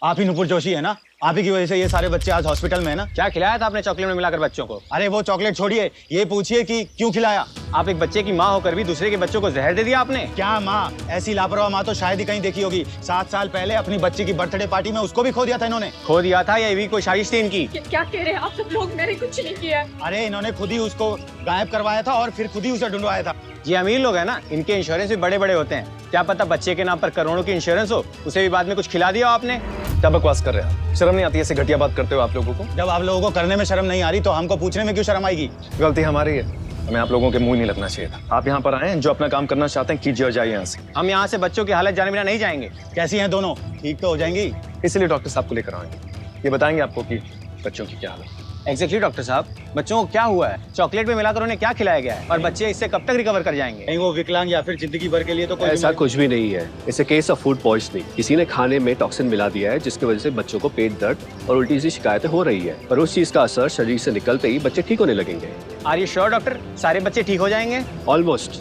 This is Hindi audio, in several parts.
आप ही नुपुर जोशी है ना? आप ही की वजह से ये सारे बच्चे आज हॉस्पिटल में है ना? क्या खिलाया था आपने चॉकलेट में मिलाकर बच्चों को? अरे वो चॉकलेट छोड़िए, ये पूछिए कि क्यों खिलाया। आप एक बच्चे की माँ होकर भी दूसरे के बच्चों को जहर दे दिया आपने। क्या माँ? ऐसी लापरवाह माँ तो शायद ही कहीं देखी होगी। 7 साल पहले अपनी बच्ची की बर्थडे पार्टी में उसको भी खो दिया था इन्होंने। खो दिया था या ये भी कोई साजिश थी इनकी? क्या कह रहे हैं आप सब लोग? मैंने कुछ नहीं किया है। अरे इन्होंने खुद ही उसको गायब करवाया था और फिर खुद ही उसे ढूंढवाया था। ये अमीर लोग हैं ना, इनके इंश्योरेंस भी बड़े बड़े होते हैं। क्या पता बच्चे के नाम पर करोड़ों की इंश्योरेंस हो, उसे भी बाद में कुछ खिला दिया आपने। क्या बकवास कर रहे हैं? शर्म नहीं आती ऐसे घटिया बात करते हो आप लोगों को? जब आप लोगों को करने में शर्म नहीं आ रही तो हमको पूछने में क्यों शर्म आएगी? गलती हमारी है, हमें आप लोगों के मुंह नहीं लगना चाहिए था। आप यहाँ पर आए हैं, जो अपना काम करना चाहते हैं कीजिए और जाइए यहाँ से। हम यहाँ से बच्चों की हालत जाने बिना नहीं जाएंगे। कैसी हैं दोनों? ठीक तो हो जाएंगी? इसीलिए डॉक्टर साहब को लेकर आएंगे, ये बताएंगे आपको कि बच्चों की क्या हालत। एग्जैक्टली डॉक्टर साहब, बच्चों को क्या हुआ है? चॉकलेट में मिलाकर उन्हें क्या खिलाया गया है और बच्चे इससे कब तक रिकवर कर जाएंगे? कहीं वो विकलांग या फिर जिंदगी भर के लिए तो कोई ऐसा कुछ भी नहीं है। इसे केस ऑफ फूड पॉइजनिंग, किसी ने खाने में टॉक्सिन मिला दिया है जिसकी वजह से बच्चों को पेट दर्द और उल्टी सी शिकायतें हो रही है, पर उस चीज का असर शरीर से निकलते ही बच्चे ठीक होने लगेंगे। आर यू श्योर डॉक्टर, सारे बच्चे ठीक हो जाएंगे? ऑलमोस्ट।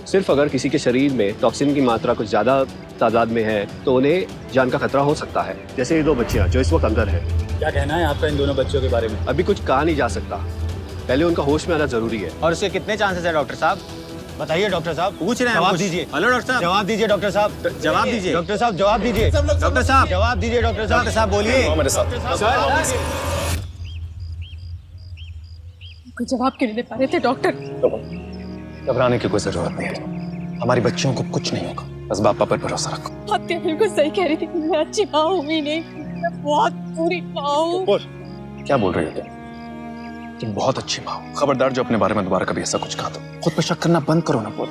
सिर्फ अगर किसी के शरीर में टॉक्सिन की मात्रा कुछ ज्यादा तादाद में है तो उन्हें जान का खतरा हो सकता है, जैसे ये 2 बच्चियां जो इस वक्त अंदर है। क्या कहना है आपका इन दोनों बच्चों के बारे में? अभी कुछ कहा नहीं जा सकता, पहले उनका होश में आना जरूरी है। और उसके कितने चांसेस है डॉक्टर साहब? बताइए डॉक्टर साहब। पूछ रहे हैं, जवाब कुछ। दीजिए। हेलो डॉक्टर साहब। जवाब दीजिए डॉक्टर साहब। जवाब दीजिए डॉक्टर साहब, जवाब दीजिए। डॉक्टर साहब। जवाब दीजिए डॉक्टर साहब। डॉक्टर साहब बोलिए। मेरे साथ कोई जवाब क्यों नहीं दे पा रहे थे डॉक्टर? घबराने की कोई जरूरत नहीं है, हमारी बच्चियों को कुछ नहीं होगा, बस बापा पर भरोसा रखो। आप बिल्कुल सही कह रही थी कि मैं अच्छी माँ हूँ ही नहीं, मैं बहुत बुरी माँ हूँ। क्या बोल रही हो तुम बहुत अच्छी माँ हो। खबरदार जो अपने बारे में दोबारा कभी ऐसा कुछ कहा तो खुद पे शक करना बंद करो ना। बोल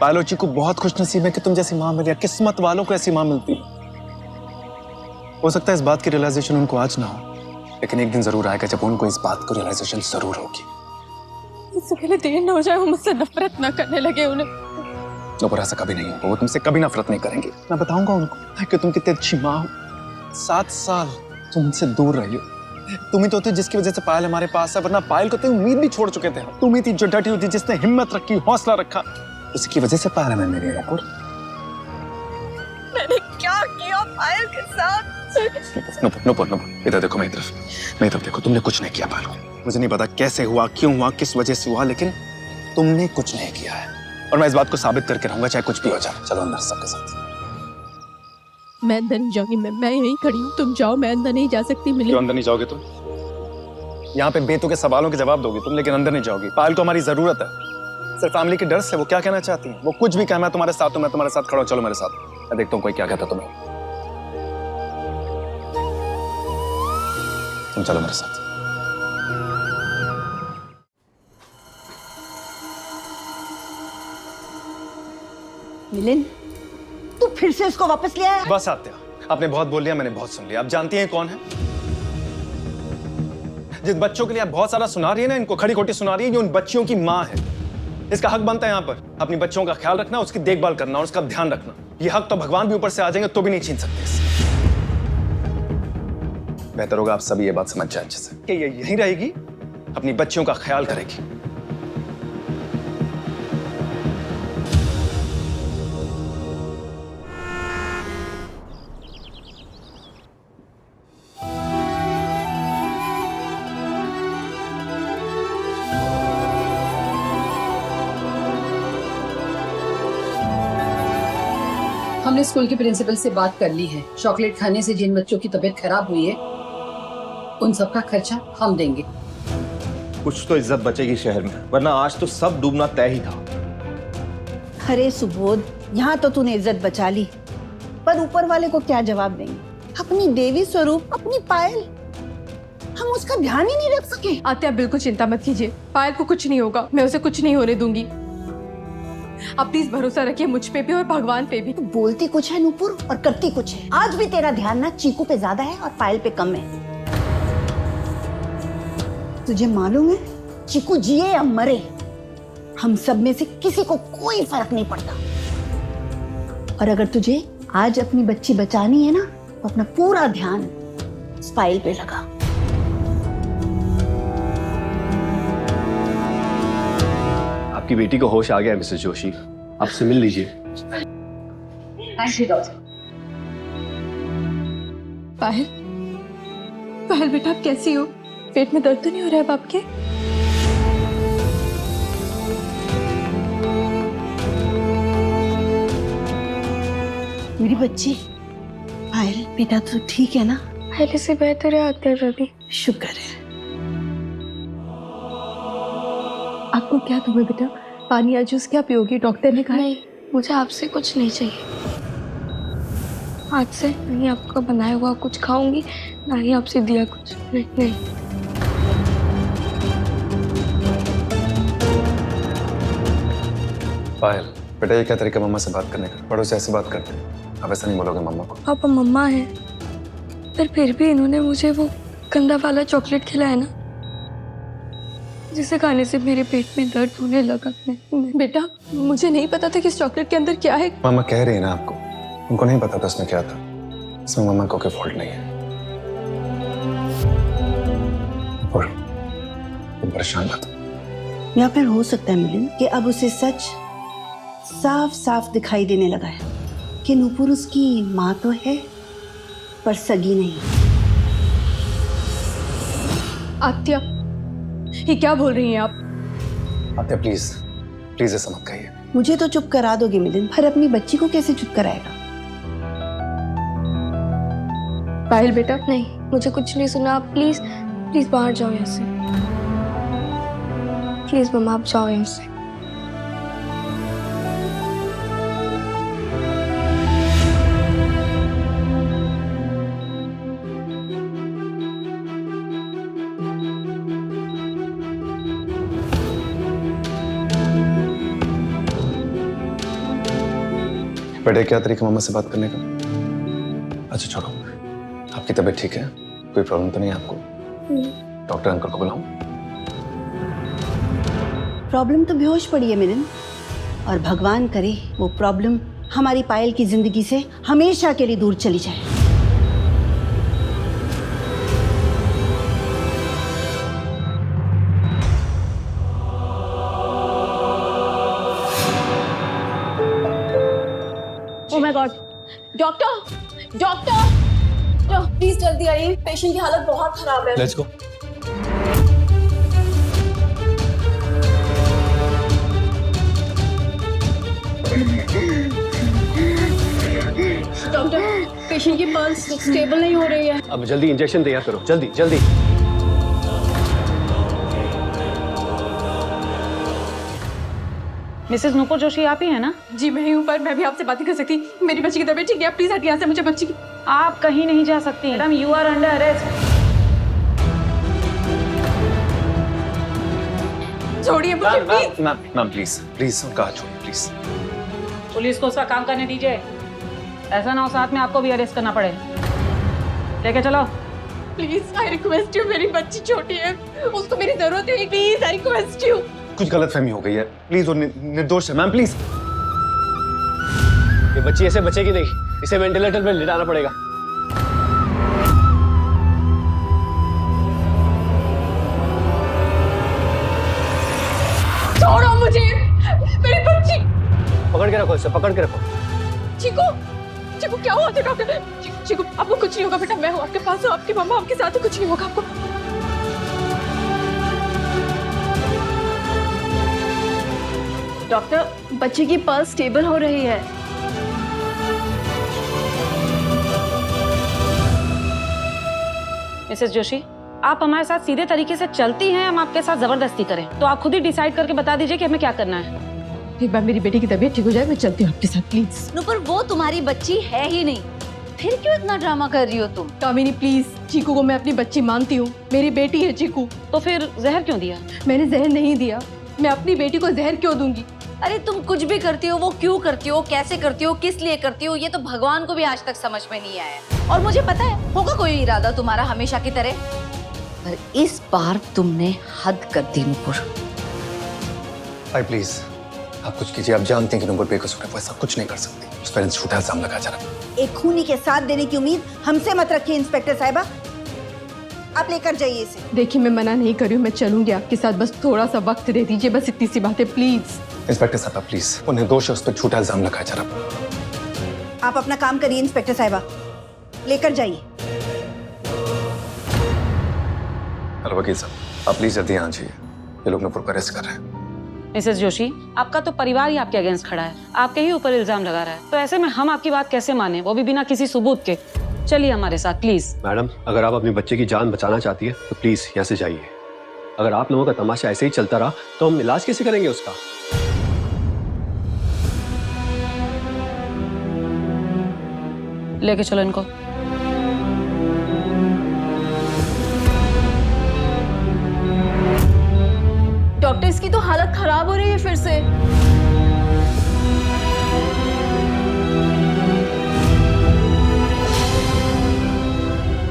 पायलोची को बहुत खुश नसीब है कि तुम जैसी माँ मिली है। किस्मत वालों को ऐसी माँ मिलती है। हो सकता है इस बात की रियलाइजेशन उनको आज ना हो, लेकिन एक दिन जरूर आएगा जब उनको इस बात को रियलाइजेशन जरूर होगी। इससे पहले देर न हो जाए, वो मुझसे नफरत ना करने लगे। उन्हें नुपुर ऐसा कभी नहीं होगा, वो तुमसे कभी नफरत नहीं करेंगे। मैं बताऊंगा उनको कि तुम कितनी अच्छी माँ हो। 7 साल तुम उनसे दूर रही हो। तुम ही तो थी जिसकी वजह से पायल हमारे पास है, वरना पायल को तो उम्मीद भी छोड़ चुके थे। तुम ही थी जो डटी हुई थी, जिसने हिम्मत रखी, हौसला रखा। उसकी वजह से पायल हमें मिली। नुपुर मैंने क्या किया पायल के साथ? नुपुर इधर देखो, मेरी तरफ देखो। तुमने कुछ नहीं किया पायल को। मुझे नहीं पता कैसे हुआ, क्यों हुआ, किस वजह से हुआ, लेकिन तुमने कुछ नहीं किया है और मैं इस बात को साबित करके रहूंगा, चाहे कुछ भी हो जाए। चलो अंदर सबके साथ। मैं अंदर नहीं जाऊंगी। मैं यहीं खड़ी हूँ, तुम जाओ। मैं अंदर नहीं जा सकती। मिले क्यों अंदर नहीं जाओगे तुम? यहाँ पे बेतुके सवालों के जवाब दोगे तुम, लेकिन अंदर नहीं जाओगी। पायल को हमारी जरूरत है, सिर्फ फैमिली के डर से। वो क्या कहना चाहती है, वो कुछ भी कहे, मैं तुम्हारे साथ हूं, मैं तुम्हारे साथ खड़ा हूं। चलो मेरे साथ, मैं देखता हूँ कोई क्या कहता तुम्हें। तुम चलो मेरे साथ। मिलिंद, तू फिर से उसको वापस ले आया? बस आत्या, आपने बहुत बोल लिया, मैंने बहुत सुन लिया। आप जानती हैं कौन है? जिस बच्चों के लिए आप बहुत सारा सुना रही है ना, इनको खड़ी खोटी सुना रही है, ये उन बच्चियों की माँ है। इसका हक बनता है यहाँ पर अपनी बच्चों का ख्याल रखना, उसकी देखभाल करना और उसका ध्यान रखना। ये हक तो भगवान भी ऊपर से आ जाएंगे तो भी नहीं छीन सकते इससे। बेहतर होगा आप सभी ये बात समझ जाए अच्छे से कि ये यहीं रहेगी, अपनी बच्चियों का ख्याल करेगी। हमने स्कूल के प्रिंसिपल से बात कर ली है। चॉकलेट खाने से जिन बच्चों की तबीयत खराब हुई है उन सबका खर्चा हम देंगे। कुछ तो इज्जत बचेगी शहर में, वरना आज तो सब डूबना तय ही था। अरे सुबोध, यहाँ तो तूने इज्जत बचा ली, पर ऊपर वाले को क्या जवाब देंगे? अपनी देवी स्वरूप, अपनी पायल, हम उसका ध्यान ही नहीं रख सके। आत्या बिल्कुल चिंता मत कीजिए, पायल को कुछ नहीं होगा। मैं उसे कुछ नहीं होने दूंगी। आप प्लीज भरोसा रखिए मुझ पे भी और भगवान पे भी। तू बोलती कुछ है नुपुर और करती कुछ है। आज भी तेरा ध्यान ना चीकू पे ज्यादा है और पायल पे कम है। तुझे मालूम है, चीकू जिए या मरे, हम सब में से किसी को कोई फर्क नहीं पड़ता। और अगर तुझे आज अपनी बच्ची बचानी है ना, तो अपना पूरा ध्यान उस पायल पे लगा। आपकी बेटी को होश आ गया है मिसेस जोशी, आपसे मिल लीजिए। Thank you doctor. Payal, Payal बेटा आप कैसी हो? पेट में दर्द तो नहीं हो रहा है अब आपके? मेरी बच्ची पायल, बेटा तो ठीक है ना? पहले से बेहतर है आते रवि। शुक्र है। आपको क्या दूँ बेटा? पानी या जूस क्या पियोगी? डॉक्टर ने कहा। नहीं, मुझे आपसे कुछ नहीं चाहिए। आज से नहीं आपका बनाया हुआ कुछ खाऊंगी, ना ही आपसे दिया कुछ। नहीं नहीं। पायल, बेटा ये क्या तरीका मम्मा से बात करने का? बड़ों से ऐसे बात करते हैं? आप ऐसा नहीं बोलोगे मम्मा को। पापा मम्मा है, पर फिर भी इन्होंने मुझे वो गंदा वाला चॉकलेट खिलाया ना, जिसे खाने से मेरे पेट में दर्द होने लगा। बेटा मुझे नहीं पता था कि इस चॉकलेट के अंदर क्या है। मम्मा कह रही है ना आपको, उनको नहीं पता था उसमें क्या था। इसमें मम्मा को कोई फॉल्ट नहीं है। और तुम परेशान मत हो। या फिर हो सकता है मिलिंद कि अब उसे सच साफ साफ दिखाई देने लगा है कि नूपुर उसकी माँ तो है पर सगी नहीं। आत्या, ये क्या बोल रही हैं आप? आत्या प्लीज, प्लीज ऐसा मत कहिए। मुझे तो चुप करा दोगे मिलिंद, पर अपनी बच्ची को कैसे चुप कराएगा? पायल बेटा नहीं, मुझे कुछ नहीं सुना। आप प्लीज प्लीज बाहर जाओ यहाँ से। प्लीज मम्मा आप जाओ यहाँ से। बेटे क्या तरीका मम्मा से बात करने का? अच्छा छोड़ो, आपकी तबीयत ठीक है? कोई प्रॉब्लम तो नहीं है आपको? डॉक्टर अंकल को बुलाऊं? प्रॉब्लम तो बेहोश पड़ी है मिलिंद, और भगवान करे वो प्रॉब्लम हमारी पायल की जिंदगी से हमेशा के लिए दूर चली जाए। Oh my God, doctor doctor please जल्दी आइए, पेशेंट की हालत बहुत खराब है। Let's go. डॉक्टर पेशेंट की पल्स स्टेबल नहीं हो रही है। अब जल्दी इंजेक्शन तैयार करो, जल्दी जल्दी। मिसेस नूपुर जोशी आप ही है ना? जी मैं ही हूँ, पर मैं भी आपसे बात नहीं कर सकती। मेरी बच्ची की तबीयत ठीक है, प्लीज हटिए यहाँ से। मुझे बच्ची की। आप कहीं नहीं जा सकती madam, you are under arrest. छोड़िए मुझे प्लीज। मैम प्लीज प्लीज उनका हाथ छोड़िए प्लीज। पुलिस को उसका काम करने दीजिए, ऐसा ना हो साथ में आपको भी अरेस्ट करना पड़े। लेके चलो प्लीज, आई रिक्वेस्ट यू। मेरी बच्ची छोटी है, उसको मेरी जरूरत है। Please I request you. कुछ गलतफहमी हो गई है, प्लीज। वो निर्दोष है मैम, प्लीज। ये बच्ची ऐसे बचेगी नहीं, इसे वेंटिलेटर पे लिटाना पड़ेगा। छोड़ो मुझे, मेरी बच्ची। पकड़ के रखो इसे, पकड़ के रखो। चीकू, चीकू क्या हुआ था डॉक्टर? चीकू आपको कुछ नहीं होगा बेटा, मैं हूँ आपके पास हूँ, आपकी मम्मा आपके साथ है, कुछ नहीं होगा आपको। डॉक्टर बच्ची की पल्स स्टेबल हो रही है। मिसेस जोशी, आप हमारे साथ सीधे तरीके से चलती हैं, हम आपके साथ जबरदस्ती करें? तो आप खुद ही डिसाइड करके बता दीजिए कि हमें क्या करना है। एक बार मेरी बेटी की तबीयत ठीक हो जाए, मैं चलती हूँ आपके साथ प्लीज। नूपुर वो तुम्हारी बच्ची है ही नहीं, फिर क्यों इतना ड्रामा कर रही हो तुम? कामिनी प्लीज, चीकू को मैं अपनी बच्ची मानती हूँ, मेरी बेटी है चीकू। तो फिर जहर क्यों दिया? मैंने जहर नहीं दिया, मैं अपनी बेटी को जहर क्यों दूंगी? अरे तुम कुछ भी करती हो, वो क्यों करती हो, कैसे करती हो, किस लिए करती हो, ये तो भगवान को भी आज तक समझ में नहीं आया। और मुझे पता है होगा कोई इरादा तुम्हारा हमेशा की तरह, पर इस बार तुमने हद कर दी नूपुर। भाई प्लीज आप कुछ कीजिए। आप जानते हैं कि नूपुर बेकसूर है, वो ऐसा कुछ नहीं कर सकती। उस पर झूठा इल्जाम लगा जा रहा। एक खूनी के साथ देने की उम्मीद हमसे मत रखिए इंस्पेक्टर साहिबा, आप लेकर जाइए इसे। देखिए मैं मना नहीं कर रही हूँ, मैं चलूंगी आपके साथ, बस थोड़ा सा वक्त दे दीजिए, बस इतनी सी बात है प्लीज। इंस्पेक्टर साहब प्लीज, वो निर्दोष है, उस पर झूठा इल्जाम लगाया जा रहा। आप अपना काम करिए इंस्पेक्टर साहिबा, लेकर जाइए। हेलो वकील साहब, आप प्लीज जल्दी यहाँ आइए, ये लोग नुपुर को अरेस्ट कर रहे हैं। मिसेस जोशी, आपका तो परिवार ही आपके अगेंस्ट खड़ा है, आपके ही ऊपर इल्जाम लगा रहा है, तो ऐसे में हम आपकी बात कैसे माने, वो भी बिना किसी सबूत के। चलिए हमारे साथ प्लीज। मैडम, अगर आप अपने बच्चे की जान बचाना चाहती है तो प्लीज यहाँ से जाइए। अगर आप लोगों का तमाशा ऐसे ही चलता रहा तो हम इलाज कैसे करेंगे उसका? लेके चलो इनको। डॉक्टर, इसकी तो हालत खराब हो रही है फिर से।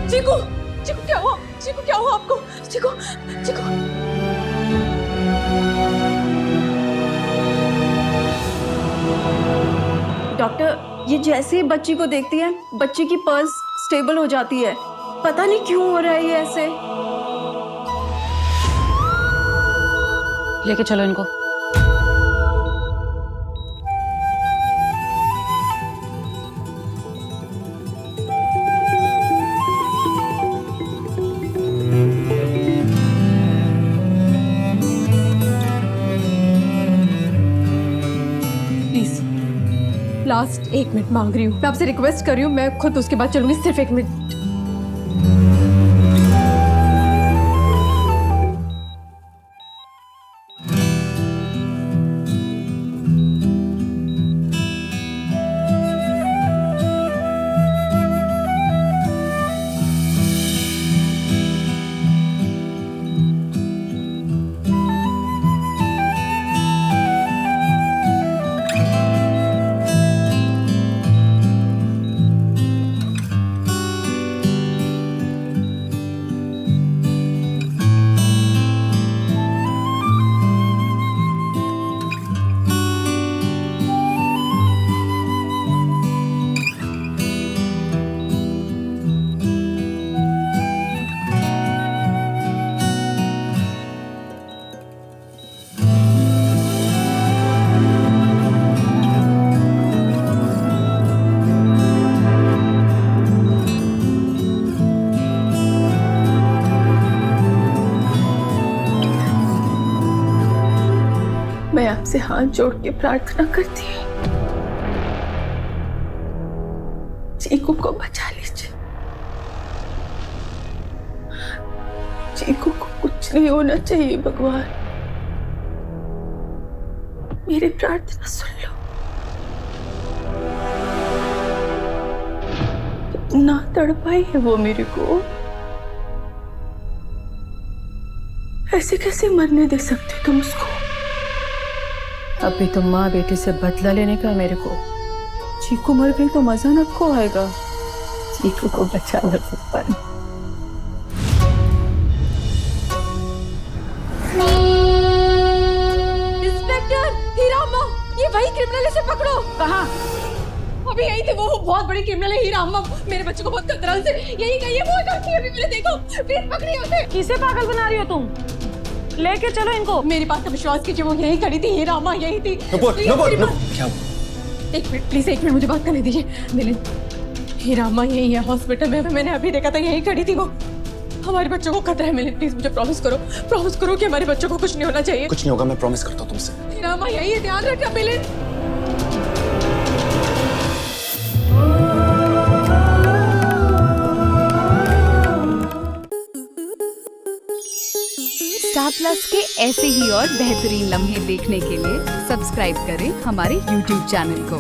चीकू, चीकू क्या हुआ? चीकू क्या हुआ आपको? चीकू, चीकू। डॉक्टर, ये जैसे ही बच्ची को देखती है, बच्ची की पल्स स्टेबल हो जाती है। पता नहीं क्यों हो रहा है ये ऐसे। लेके चलो इनको। प्लीज, लास्ट 1 मिनट मांग रही हूँ, मैं आपसे रिक्वेस्ट कर रही हूँ, मैं खुद उसके बाद चलूंगी, सिर्फ 1 मिनट। मैं आपसे हाथ जोड़ के प्रार्थना करती हूँ, चीकू को बचा लीजिए। चीकू को कुछ नहीं होना चाहिए भगवान, मेरी प्रार्थना सुन लो। कितना तड़पाई है वो मेरे को, ऐसे कैसे मरने दे सकते तुम उसको? अभी तो माँ बेटी से बदला लेने का मेरे को। चीकू मर गई तो मजा न को आएगा। चीकू को बचा लो भगवान। इंस्पेक्टर हीरा अम्मा, ये वही क्रिमिनल है, इसे पकड़ो। कहाँ? अभी यही थे, वो बहुत बड़ी क्रिमिनल है हीरा अम्मा, मेरे बच्चे को बहुत खतरा से यही कही है, वो करती है अभी, मैंने देखो, प्लीज पकड़िए उसे। किसे पागल बना रही हो तुम? लेके चलो इनको। मेरी बात का विश्वास कीजिए, वो यही खड़ी थी, हीरा अम्मा यही थी। क्या हुआ? 1 मिनट प्लीज, 1 मिनट मुझे बात करने दीजिए। मिलिंद, हीरा अम्मा यही है हॉस्पिटल में, मैंने अभी देखा था, यही खड़ी थी वो। हमारे बच्चों को खतरा है मिलिंद, प्लीज मुझे प्रॉमिस करो कि हमारे बच्चों को कुछ नहीं होना चाहिए। कुछ नहीं होगा, मैं प्रॉमिस करता हूँ तुमसे। हीरा अम्मा यही है, ध्यान रखना मिलिंद। स्टार प्लस के ऐसे ही और बेहतरीन लम्हे देखने के लिए सब्सक्राइब करें हमारे YouTube चैनल को।